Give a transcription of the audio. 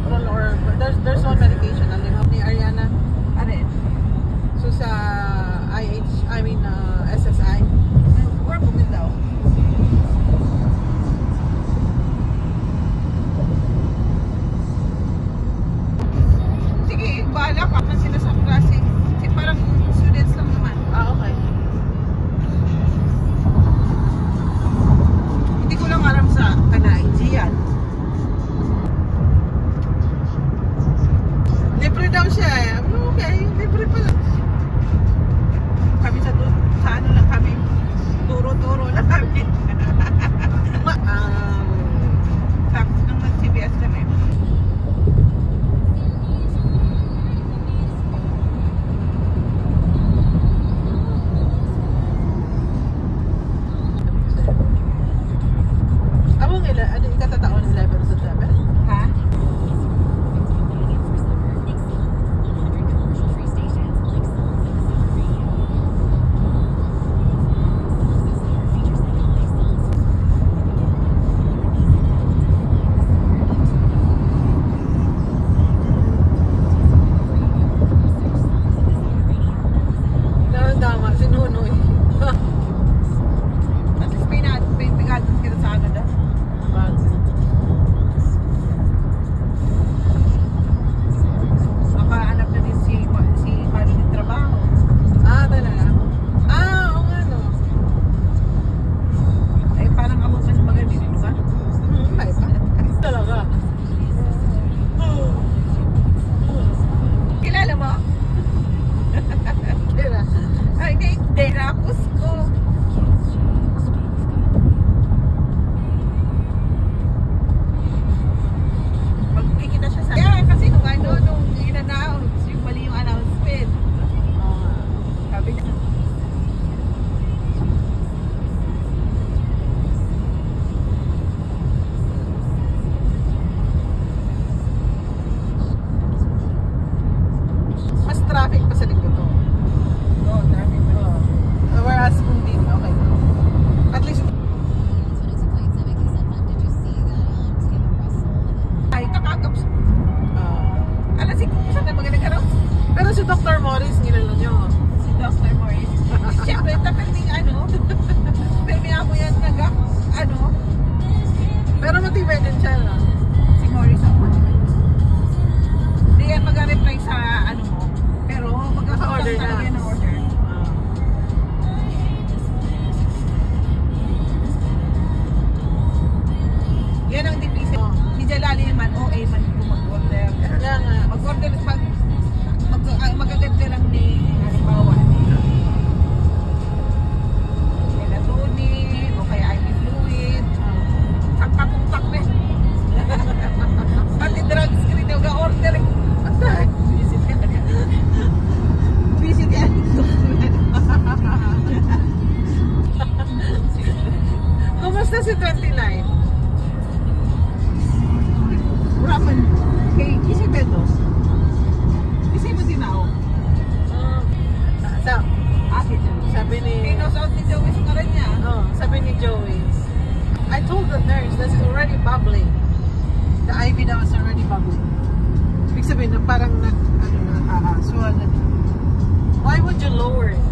Calpol or there's one medication na limap ni Ariana. Ano yun? So sa SSI. Where po daw? Sige, bahala ka man sila sa klase. Kasi parang students lang naman. Ah, okay. Hindi ko lang alam sa IG yan. Libre daw siya eh. Okay, libre pala. Kami sa ano lang kami. Turo-turo lang kami. Tapos nung nag-CBS kami. Abang ano ikatataon 11 sa 7? Ha? Tama, si Nunoy. At least may pigados kita sa ano daw. Nakahanap na din si Mali ng trabaho. Ah, talaga? Ah, oo nga no. Ay parang ako man magaling, di ba? Ay pa. Talaga. Kilala mo? Kaya. Ay, hindi. Rapos ko. Magpikita siya sa... Yeah, kasi nung in-announce, yung mali yung announcement. Sabi niya. Mas traffic pa sa linggo to. Oo, dami pa. Whereas kung din, okay. At least, Ay, kakagap siya. Alam si kung saan na magaling ka raw? pero si Dr. Morris, nilala nyo. Si Dr. Morris. Siyempre, tapos ano, pwede ako yan ano, Pero matibay din siya, no? si Morris ako. Hindi yan mag-reply sa ano mo, pero Naka-order magkakaroon na. talaga ng order. Yan ang difícil. Si Jalali naman, OA man kung mag-order. Kaya nga. Mag-order, magagad ka lang ni, halimbawa, ni melatonin, o kaya IV fluid, takpak na. Pati drug screen, mag-order eh. Visit ka niya. Visit ka niya. Kumusta si 29? Ramen. Kay Kisi Betos. Kisi mo din ako. Sabi ni... Pinos-out ni Joey sa karan niya. Sabi ni Joey. I told the nurse that's already bubbling. The IV daw is already bubbling. Ibig sabihin na parang swollen. Why would you lower it?